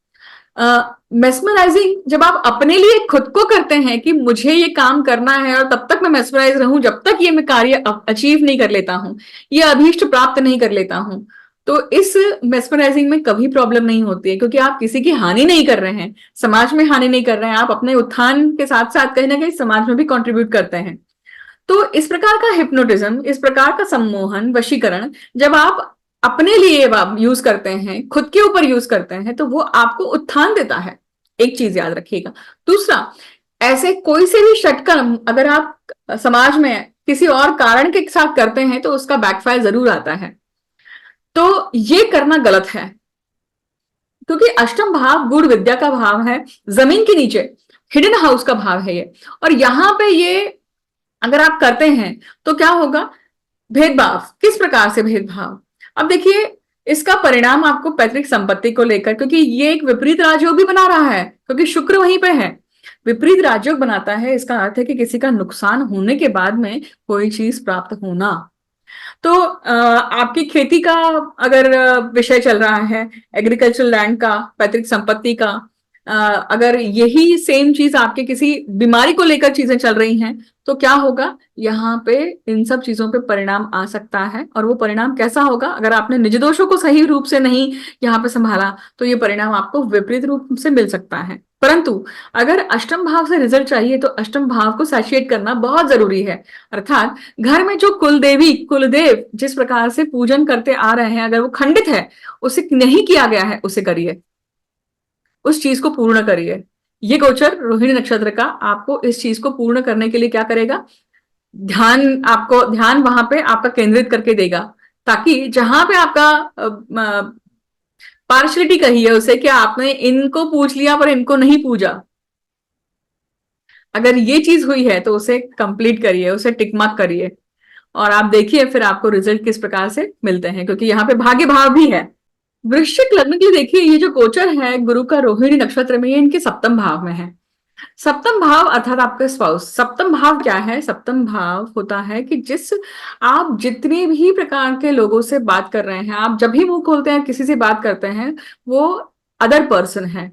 मेस्मराइजिंग जब आप अपने लिए खुद को करते हैं कि मुझे ये काम करना है और तब तक मैं मेस्मराइज रहूं जब तक ये मैं कार्य अचीव नहीं कर लेता हूं, ये अभीष्ट प्राप्त नहीं कर लेता हूं, तो इस मेस्मराइजिंग में कभी प्रॉब्लम नहीं होती है, क्योंकि आप किसी की हानि नहीं कर रहे हैं, समाज में हानि नहीं कर रहे हैं, आप अपने उत्थान के साथ साथ कहीं ना कहीं समाज में भी कंट्रीब्यूट करते हैं। तो इस प्रकार का हिप्नोटिज्म, इस प्रकार का सम्मोहन, वशीकरण जब आप अपने लिए यूज करते हैं, खुद के ऊपर यूज करते हैं, तो वो आपको उत्थान देता है। एक चीज याद रखिएगा। दूसरा, ऐसे कोई से भी षटकर्म अगर आप समाज में किसी और कारण के साथ करते हैं तो उसका बैकफायर जरूर आता है। तो ये करना गलत है, क्योंकि अष्टम भाव गुण विद्या का भाव है, जमीन के नीचे हिडन हाउस का भाव है ये। और यहां पे ये अगर आप करते हैं तो क्या होगा? भेदभाव। किस प्रकार से भेदभाव? अब देखिए, इसका परिणाम आपको पैतृक संपत्ति को लेकर, क्योंकि ये एक विपरीत राजयोग भी बना रहा है, क्योंकि शुक्र वहीं पे है, विपरीत राजयोग बनाता है। इसका अर्थ है कि किसी का नुकसान होने के बाद में कोई चीज प्राप्त होना। तो आपकी खेती का अगर विषय चल रहा है, एग्रीकल्चरल लैंड का, पैतृक संपत्ति का, अगर यही सेम चीज आपके किसी बीमारी को लेकर चीजें चल रही हैं, तो क्या होगा? यहाँ पे इन सब चीजों पे परिणाम आ सकता है। और वो परिणाम कैसा होगा? अगर आपने निज दोषों को सही रूप से नहीं यहाँ पे संभाला तो ये परिणाम आपको विपरीत रूप से मिल सकता है। परंतु अगर अष्टम भाव से रिजल्ट चाहिए तो अष्टम भाव को सैचुएट करना बहुत जरूरी है। अर्थात घर में जो कुलदेवी कुलदेव जिस प्रकार से पूजन करते आ रहे हैं, अगर वो खंडित है, उसे नहीं किया गया है, उसे करिए, उस चीज को पूर्ण करिए। ये गोचर रोहिणी नक्षत्र का आपको इस चीज को पूर्ण करने के लिए क्या करेगा? ध्यान वहां पे आपका केंद्रित करके देगा, ताकि जहां पे आपका पार्शलिटी कही है उसे कि आपने इनको पूछ लिया पर इनको नहीं पूजा, अगर ये चीज हुई है तो उसे कंप्लीट करिए, उसे टिक मार्क करिए, और आप देखिए फिर आपको रिजल्ट किस प्रकार से मिलते हैं, क्योंकि यहाँ पे भाग्य भाव भी है। वृश्चिक लग्न के लिए देखिए, ये जो गोचर है गुरु का रोहिणी नक्षत्र में, ये इनके सप्तम भाव में है। सप्तम भाव अर्थात आपका स्पाउस। सप्तम भाव क्या है? सप्तम भाव होता है कि आप जितने भी प्रकार के लोगों से बात कर रहे हैं, आप जब भी मुंह खोलते हैं किसी से बात करते हैं, वो अदर पर्सन है।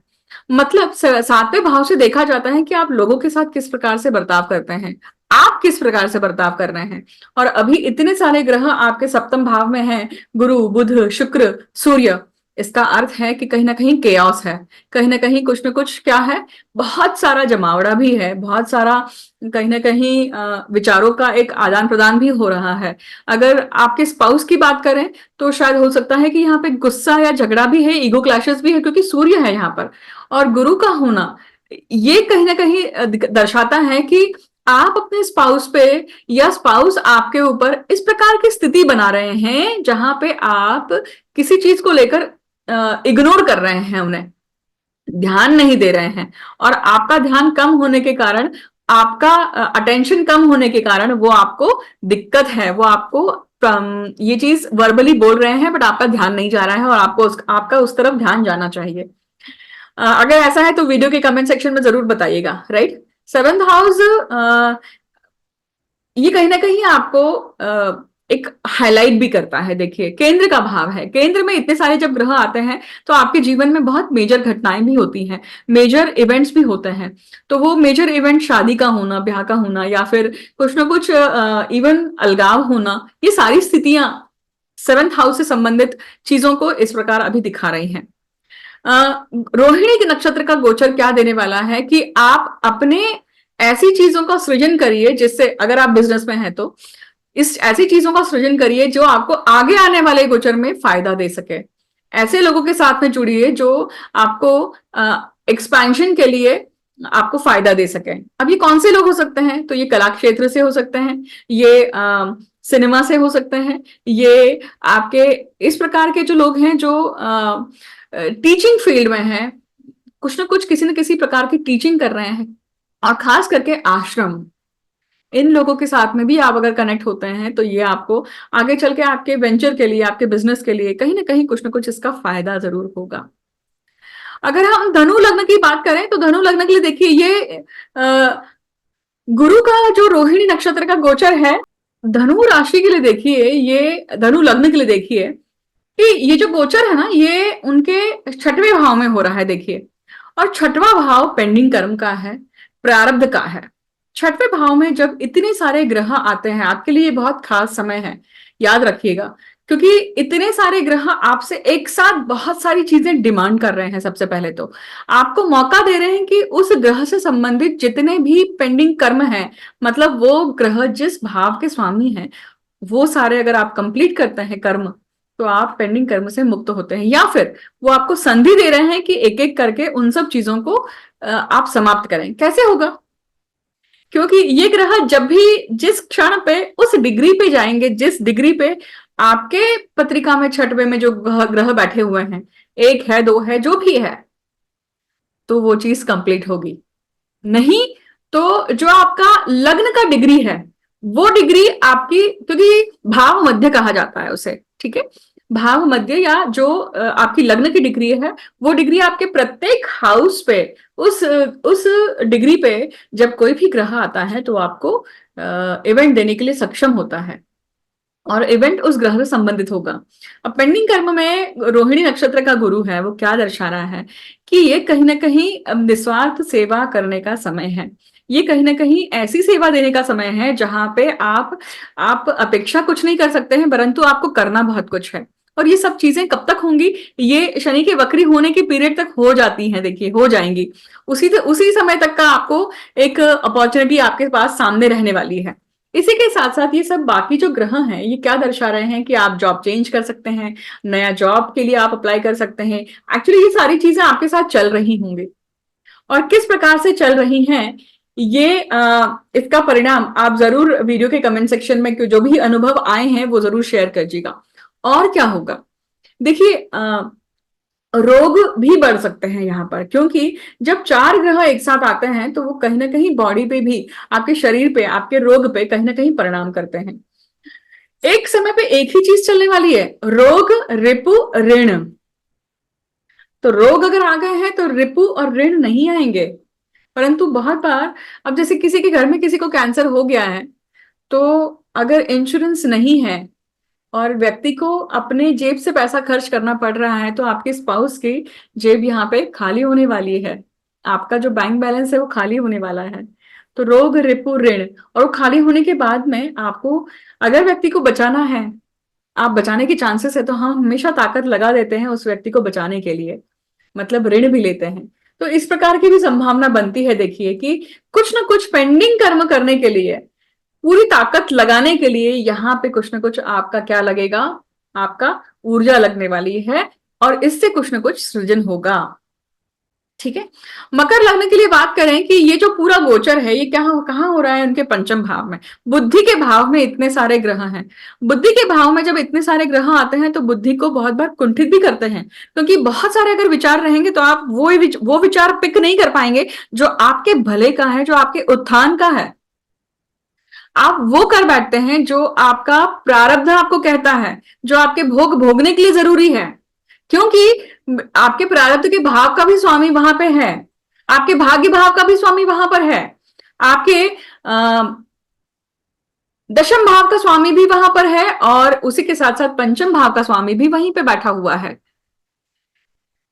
मतलब सातवें भाव से देखा जाता है कि आप लोगों के साथ किस प्रकार से बर्ताव करते हैं, आप किस प्रकार से बर्ताव कर रहे हैं। और अभी इतने सारे ग्रह आपके सप्तम भाव में हैं, गुरु, बुध, शुक्र, सूर्य। इसका अर्थ है कि कहीं ना कहीं केओस है, कहीं ना कहीं कुछ ना कुछ क्या है, बहुत सारा जमावड़ा भी है, बहुत सारा कहीं ना कहीं विचारों का एक आदान प्रदान भी हो रहा है। अगर आपके स्पाउस की बात करें तो शायद हो सकता है कि यहाँ पे गुस्सा या झगड़ा भी है, ईगो क्लैशेस भी है, क्योंकि सूर्य है यहाँ पर और गुरु का होना ये कहीं ना कहीं दर्शाता है कि आप अपने स्पाउस पे या स्पाउस आपके ऊपर इस प्रकार की स्थिति बना रहे हैं जहां पे आप किसी चीज को लेकर इग्नोर कर रहे हैं, उन्हें ध्यान नहीं दे रहे हैं। और आपका ध्यान कम होने के कारण, आपका अटेंशन कम होने के कारण वो आपको दिक्कत है, वो आपको ये चीज वर्बली बोल रहे हैं बट आपका ध्यान नहीं जा रहा है, और आपको आपका उस तरफ ध्यान जाना चाहिए। अगर ऐसा है तो वीडियो के कमेंट सेक्शन में जरूर बताइएगा। राइट, सेवेंथ हाउस ये कहीं ना कहीं आपको एक हाईलाइट भी करता है। देखिए, केंद्र का भाव है, केंद्र में इतने सारे जब ग्रह आते हैं तो आपके जीवन में बहुत मेजर घटनाएं भी होती हैं, मेजर इवेंट्स भी होते हैं। तो वो मेजर इवेंट, शादी का होना, ब्याह का होना, या फिर कुछ ना कुछ इवन अलगाव होना, ये सारी स्थितियां सेवेंथ हाउस से संबंधित चीजों को इस प्रकार अभी दिखा रही हैं। रोहिणी के नक्षत्र का गोचर क्या देने वाला है कि आप अपने ऐसी चीजों का सृजन करिए जिससे, अगर आप बिजनेस में हैं तो इस ऐसी चीजों का सृजन करिए जो आपको आगे आने वाले गोचर में फायदा दे सके। ऐसे लोगों के साथ में जुड़िए जो आपको एक्सपेंशन के लिए आपको फायदा दे सके। अब ये कौन से लोग हो सकते हैं? तो ये कला क्षेत्र से हो सकते हैं, ये सिनेमा से हो सकते हैं, ये आपके इस प्रकार के जो लोग हैं जो टीचिंग फील्ड में हैं, कुछ ना कुछ किसी न किसी प्रकार की टीचिंग कर रहे हैं, और खास करके आश्रम, इन लोगों के साथ में भी आप अगर कनेक्ट होते हैं तो ये आपको आगे चल के आपके वेंचर के लिए, आपके बिजनेस के लिए कहीं ना कुछ इसका फायदा जरूर होगा। अगर हम धनु लग्न की बात करें तो धनु लग्न के लिए देखिए, ये गुरु का जो रोहिणी नक्षत्र का गोचर है, धनु राशि के लिए देखिए, ये धनु लग्न के लिए देखिए कि ये जो गोचर है ना, ये उनके छठवें भाव में हो रहा है। देखिए, और छठवां भाव पेंडिंग कर्म का है, प्रारब्ध का है। छठवें भाव में जब इतने सारे ग्रह आते हैं, आपके लिए बहुत खास समय है, याद रखिएगा, क्योंकि इतने सारे ग्रह आपसे एक साथ बहुत सारी चीजें डिमांड कर रहे हैं। सबसे पहले तो आपको मौका दे रहे हैं कि उस ग्रह से संबंधित जितने भी पेंडिंग कर्म हैं, मतलब वो ग्रह जिस भाव के स्वामी हैं, वो सारे अगर आप कंप्लीट करते हैं कर्म, तो आप पेंडिंग कर्म से मुक्त होते हैं। या फिर वो आपको संधि दे रहे हैं कि एक एक करके उन सब चीजों को आप समाप्त करें। कैसे होगा? क्योंकि ये ग्रह जब भी जिस क्षण पे उस डिग्री पे जाएंगे, जिस डिग्री पे आपके पत्रिका में छठवें में जो ग्रह बैठे हुए हैं, एक है, दो है, जो भी है, तो वो चीज कंप्लीट होगी। नहीं तो जो आपका लग्न का डिग्री है, वो डिग्री आपकी, क्योंकि भाव मध्य कहा जाता है उसे, ठीक है, भाव मध्य या जो आपकी लग्न की डिग्री है, वो डिग्री आपके प्रत्येक हाउस पे, उस डिग्री पे जब कोई भी ग्रह आता है तो आपको इवेंट देने के लिए सक्षम होता है, और इवेंट उस ग्रह से संबंधित होगा। अब पेंडिंग कर्म में रोहिणी नक्षत्र का गुरु है, वो क्या दर्शा रहा है कि ये कहीं ना कहीं निस्वार्थ सेवा करने का समय है। ये कहीं ना कहीं ऐसी सेवा देने का समय है जहां पे आप अपेक्षा कुछ नहीं कर सकते हैं, परंतु आपको करना बहुत कुछ है। और ये सब चीजें कब तक होंगी? ये शनि के वक्री होने की पीरियड तक हो जाती हैं, देखिए हो जाएंगी। उसी समय तक का आपको एक अपॉर्चुनिटी आपके पास सामने रहने वाली है। इसी के साथ साथ ये सब बाकी जो ग्रह हैं, ये क्या दर्शा रहे हैं कि आप जॉब चेंज कर सकते हैं, नया जॉब के लिए आप अप्लाई कर सकते हैं। एक्चुअली ये सारी चीजें आपके साथ चल रही होंगी, और किस प्रकार से चल रही हैं, ये इसका परिणाम आप जरूर वीडियो के कमेंट सेक्शन में जो भी अनुभव आए हैं वो जरूर शेयर कीजिएगा। और क्या होगा, देखिए रोग भी बढ़ सकते हैं यहाँ पर, क्योंकि जब चार ग्रह एक साथ आते हैं तो वो कहीं ना कहीं बॉडी पे भी, आपके शरीर पे, आपके रोग पे कहीं ना कहीं परिणाम करते हैं। एक समय पे एक ही चीज चलने वाली है, रोग, रिपु, ऋण। तो रोग अगर आ गए हैं तो रिपु और ऋण नहीं आएंगे। परंतु बहुत बार, अब जैसे किसी के घर में किसी को कैंसर हो गया है, तो अगर इंश्योरेंस नहीं है और व्यक्ति को अपने जेब से पैसा खर्च करना पड़ रहा है, तो आपके स्पाउस की जेब यहाँ पे खाली होने वाली है। आपका जो बैंक बैलेंस है वो खाली होने वाला है। तो रोग, रिपु, ऋण, और वो खाली होने के बाद में आपको, अगर व्यक्ति को बचाना है, आप बचाने की चांसेस है, तो हम हमेशा ताकत लगा देते हैं उस व्यक्ति को बचाने के लिए, मतलब ऋण भी लेते हैं। तो इस प्रकार की भी संभावना बनती है, देखिए, कि कुछ ना कुछ पेंडिंग कर्म करने के लिए, पूरी ताकत लगाने के लिए यहाँ पे कुछ ना कुछ आपका क्या लगेगा, आपका ऊर्जा लगने वाली है, और इससे कुछ ना कुछ सृजन होगा। ठीक है। मकर लग्न के लिए बात करें कि ये जो पूरा गोचर है, ये क्या कहाँ हो रहा है? उनके पंचम भाव में, बुद्धि के भाव में इतने सारे ग्रह हैं। बुद्धि के भाव में जब इतने सारे ग्रह आते हैं तो बुद्धि को बहुत बार कुंठित भी करते हैं, क्योंकि बहुत सारे अगर विचार रहेंगे तो आप वो विचार पिक नहीं कर पाएंगे जो आपके भले का है, जो आपके उत्थान का है। आप वो कर बैठते हैं जो आपका प्रारब्ध आपको कहता है, जो आपके भोग भोगने के लिए जरूरी है, क्योंकि आपके प्रारब्ध के भाव का भी स्वामी वहां पे है, आपके भाग्य भाव का भी स्वामी वहां पर है, आपके दशम भाव का स्वामी भी वहां पर है, और उसी के साथ साथ पंचम भाव का स्वामी भी वहीं पे बैठा हुआ है,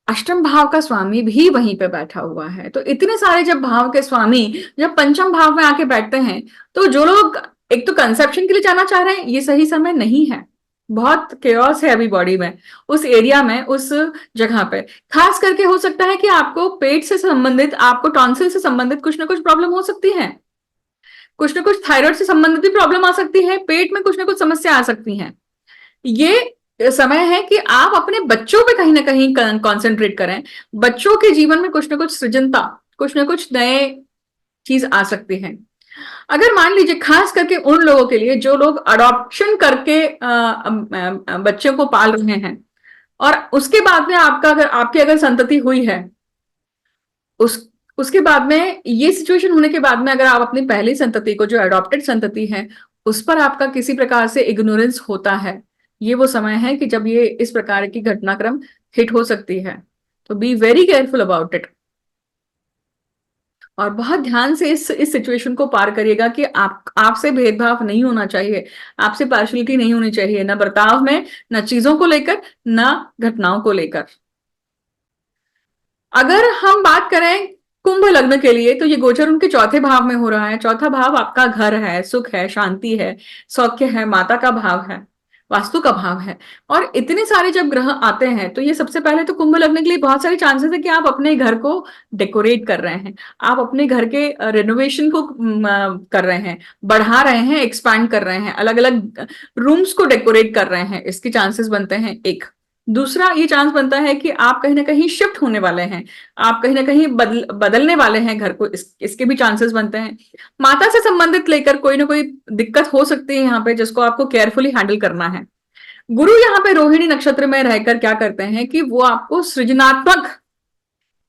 अष्टम भाव का स्वामी भी वहीं पे बैठा हुआ है। तो इतने सारे जब भाव के स्वामी जब पंचम भाव में आके बैठते हैं, तो जो लोग एक तो कंसेप्शन के लिए जाना चाह रहे हैं, ये सही समय नहीं है। बहुत केओस है अभी बॉडी में, उस एरिया में, उस जगह पे। खास करके हो सकता है कि आपको पेट से संबंधित, आपको टॉन्सिल से संबंधित कुछ ना कुछ प्रॉब्लम हो सकती है, कुछ ना कुछ थायराइड से संबंधित भी प्रॉब्लम आ सकती है, पेट में कुछ ना कुछ समस्या आ सकती है। ये समय है कि आप अपने बच्चों पे कहीं ना कहीं कंसंट्रेट करें। बच्चों के जीवन में कुछ ना कुछ सृजनता, कुछ ना कुछ नए चीज आ सकती है। अगर मान लीजिए, खास करके उन लोगों के लिए जो लोग अडॉप्शन करके बच्चों को पाल रहे हैं, और उसके बाद में आपकी अगर संतति हुई है, उस उसके बाद में ये सिचुएशन होने के बाद में अगर आप अपनी पहली संतति को, जो अडॉप्टेड संतति है, उस पर आपका किसी प्रकार से इग्नोरेंस होता है, ये वो समय है कि जब ये इस प्रकार की घटनाक्रम हिट हो सकती है। तो be very careful about it, और बहुत ध्यान से इस सिचुएशन को पार करिएगा कि आपसे भेदभाव नहीं होना चाहिए, आपसे पार्शलिटी नहीं होनी चाहिए, ना बर्ताव में, ना चीजों को लेकर, ना घटनाओं को लेकर। अगर हम बात करें कुंभ लग्न के लिए, तो ये गोचर उनके चौथे भाव में हो रहा है। चौथा भाव आपका घर है, सुख है, शांति है, सौख्य है, माता का भाव है, वास्तु का भाव है। और इतने सारे जब ग्रह आते हैं तो ये सबसे पहले तो कुंभ लग्न के लिए बहुत सारे चांसेस है कि आप अपने घर को डेकोरेट कर रहे हैं, आप अपने घर के रेनोवेशन को कर रहे हैं, बढ़ा रहे हैं, एक्सपैंड कर रहे हैं, अलग अलग रूम्स को डेकोरेट कर रहे हैं, इसके चांसेस बनते हैं एक। दूसरा ये चांस बनता है कि आप कहीं ना कहीं शिफ्ट होने वाले हैं, आप कहीं ना कहीं बदलने वाले हैं घर को, इसके भी चांसेस बनते हैं। माता से संबंधित लेकर कोई ना कोई दिक्कत हो सकती है यहाँ पे, जिसको आपको केयरफुली हैंडल करना है। गुरु यहाँ पे रोहिणी नक्षत्र में रहकर क्या करते हैं कि वो आपको सृजनात्मक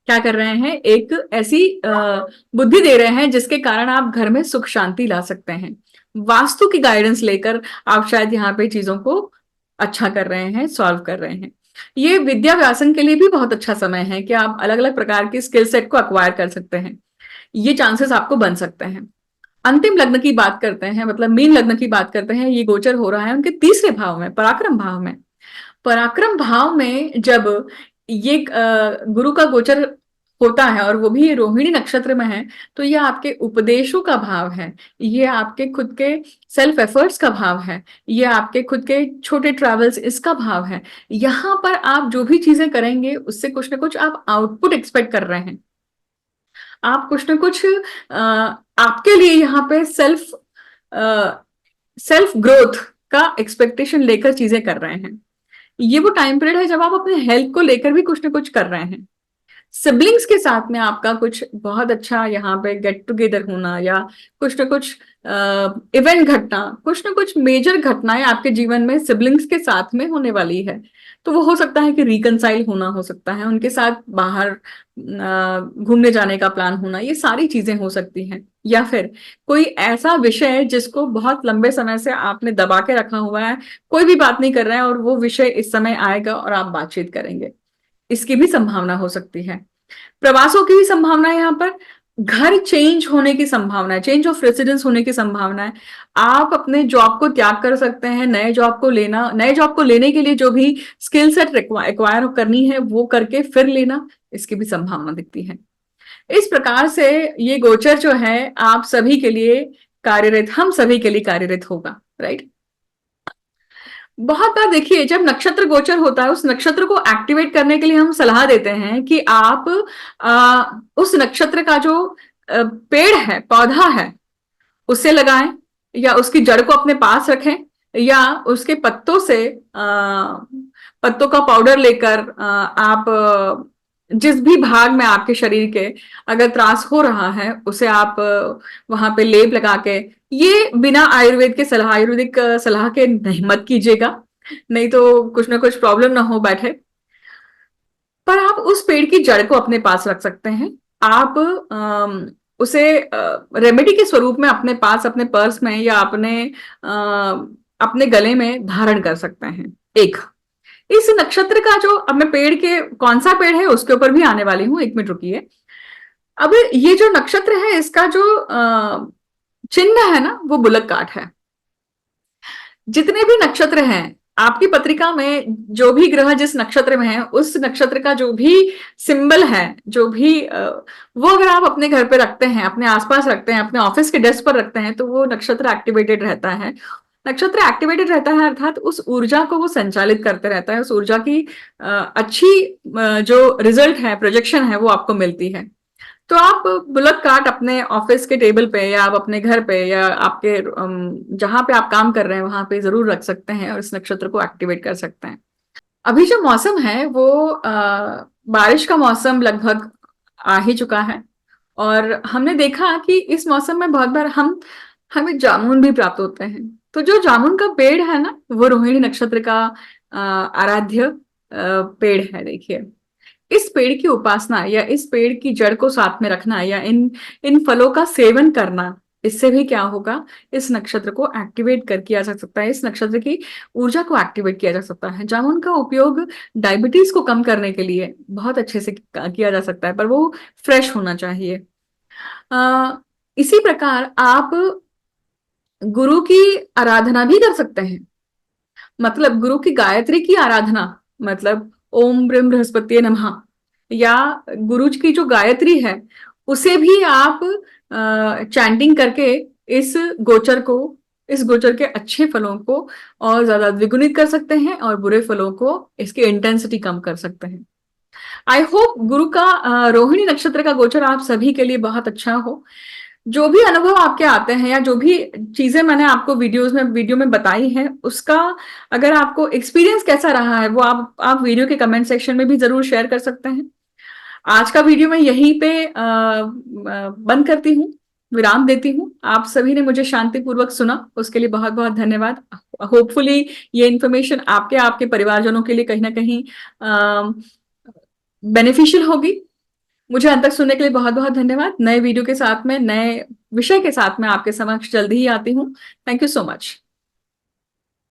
क्या कर रहे हैं, एक ऐसी बुद्धि दे रहे हैं जिसके कारण आप घर में सुख शांति ला सकते हैं। वास्तु की गाइडेंस लेकर आप शायद यहाँ पे चीजों को अच्छा कर रहे हैं, सॉल्व कर रहे हैं। ये विद्या व्यासन के लिए भी बहुत अच्छा समय है कि आप अलग अलग प्रकार के स्किल सेट को अक्वायर कर सकते हैं, ये चांसेस आपको बन सकते हैं। अंतिम लग्न की बात करते हैं, मतलब मीन लग्न की बात करते हैं। ये गोचर हो रहा है उनके तीसरे भाव में, पराक्रम भाव में। पराक्रम भाव में जब ये गुरु का गोचर होता है और वो भी रोहिणी नक्षत्र में है, तो ये आपके उपदेशों का भाव है, ये आपके खुद के सेल्फ एफर्ट्स का भाव है, ये आपके खुद के छोटे ट्रैवल्स इसका भाव है। यहाँ पर आप जो भी चीजें करेंगे उससे कुछ ना कुछ आप आउटपुट एक्सपेक्ट कर रहे हैं, आप कुछ ना कुछ आपके लिए यहाँ पे सेल्फ ग्रोथ का एक्सपेक्टेशन लेकर चीजें कर रहे हैं। ये वो टाइम पीरियड है जब आप अपने हेल्थ को लेकर भी कुछ ना कुछ कर रहे हैं। सिबलिंग्स के साथ में आपका कुछ बहुत अच्छा यहाँ पे गेट टुगेदर होना, या कुछ ना कुछ इवेंट घटना, कुछ ना कुछ मेजर घटनाएं आपके जीवन में सिबलिंग्स के साथ में होने वाली है। तो वो हो सकता है कि रिकनसाइल होना, हो सकता है उनके साथ बाहर घूमने जाने का प्लान होना, ये सारी चीजें हो सकती हैं। या फिर कोई ऐसा विषय जिसको बहुत लंबे समय से आपने दबा के रखा हुआ है, कोई भी बात नहीं कर रहा है, और वो विषय इस समय आएगा और आप बातचीत करेंगे, इसकी भी संभावना हो सकती है। प्रवासों की भी संभावना है यहाँ पर। घर चेंज होने की संभावना है, चेंज ऑफ रेसिडेंस होने की संभावना है। आप अपने जॉब को त्याग कर सकते हैं, नए जॉब को लेने के लिए जो भी स्किल सेट एक्वायर करनी है वो करके फिर लेना, इसकी भी संभावना दिखती है। इस प्रकार से ये गोचर जो है आप सभी के लिए कार्यरत, हम सभी के लिए कार्यरत होगा, राइट। बहुत बार देखिए, जब नक्षत्र गोचर होता है उस नक्षत्र को एक्टिवेट करने के लिए हम सलाह देते हैं कि आप उस नक्षत्र का जो पेड़ है, पौधा है, उसे लगाएं, या उसकी जड़ को अपने पास रखें, या उसके पत्तों से पत्तों का पाउडर लेकर आप जिस भी भाग में आपके शरीर के अगर त्रास हो रहा है उसे आप वहां पे लेप लगा के, ये बिना आयुर्वेदिक सलाह के नहीं, मत कीजिएगा, नहीं तो कुछ ना कुछ प्रॉब्लम ना हो बैठे। पर आप उस पेड़ की जड़ को अपने पास रख सकते हैं। आप उसे रेमेडी के स्वरूप में अपने पास, अपने पर्स में, या अपने गले में धारण कर सकते हैं। एक इस नक्षत्र का जो, अब मैं पेड़ के कौन सा पेड़ है उसके ऊपर भी आने वाली हूं, एक मिनट रुकिए। अब ये जो नक्षत्र है इसका जो चिन्ह है ना, वो बुलक काठ है। जितने भी नक्षत्र हैं आपकी पत्रिका में, जो भी ग्रह जिस नक्षत्र में है उस नक्षत्र का जो भी सिंबल है, जो भी वो अगर आप अपने घर पे रखते हैं, अपने आसपास रखते हैं, अपने ऑफिस के डेस्क पर रखते हैं, तो वो नक्षत्र एक्टिवेटेड रहता है। नक्षत्र एक्टिवेटेड रहता है अर्थात उस ऊर्जा को वो संचालित करते रहता है, उस ऊर्जा की अच्छी जो रिजल्ट है, प्रोजेक्शन है, वो आपको मिलती है। तो आप बुलक कार्ट अपने ऑफिस के टेबल पे, या आप अपने घर पे, या आपके जहां पे आप काम कर रहे हैं वहां पे जरूर रख सकते हैं और इस नक्षत्र को एक्टिवेट कर सकते हैं। अभी जो मौसम है वो बारिश का मौसम लगभग आ ही चुका है, और हमने देखा कि इस मौसम में बहुत बार हमें जामुन भी प्राप्त होते हैं। तो जो जामुन का पेड़ है ना, वो रोहिणी नक्षत्र का आराध्य पेड़ है। देखिए, इस पेड़ की उपासना या इस पेड़ की जड़ को साथ में रखना, या इन इन फलों का सेवन करना, इससे भी क्या होगा, इस नक्षत्र को एक्टिवेट कर किया जा सकता है, इस नक्षत्र की ऊर्जा को एक्टिवेट किया जा सकता है। जामुन का उपयोग डायबिटीज को कम करने के लिए बहुत अच्छे से किया जा सकता है, पर वो फ्रेश होना चाहिए। इसी प्रकार आप गुरु की आराधना भी कर सकते हैं, मतलब गुरु की गायत्री की आराधना, मतलब ओम ब्रह्म बृहस्पति नमः, या गुरु जी की जो गायत्री है उसे भी आप चैंटिंग करके इस गोचर को, इस गोचर के अच्छे फलों को और ज्यादा द्विगुणित कर सकते हैं और बुरे फलों को, इसकी इंटेंसिटी कम कर सकते हैं। आई होप गुरु का रोहिणी नक्षत्र का गोचर आप सभी के लिए बहुत अच्छा हो। जो भी अनुभव आपके आते हैं या जो भी चीजें मैंने आपको वीडियो में बताई हैं, उसका अगर आपको एक्सपीरियंस कैसा रहा है वो आप वीडियो के कमेंट सेक्शन में भी जरूर शेयर कर सकते हैं। आज का वीडियो मैं यहीं पे बंद करती हूँ, विराम देती हूँ। आप सभी ने मुझे शांतिपूर्वक सुना, उसके लिए बहुत बहुत धन्यवाद। होपफुली ये इन्फॉर्मेशन आपके आपके परिवारजनों के लिए कहीं ना कहीं बेनिफिशियल होगी। मुझे अंत तक सुनने के लिए बहुत बहुत धन्यवाद। नए वीडियो के साथ में, नए विषय के साथ में आपके समक्ष जल्दी ही आती हूँ। Thank you so much.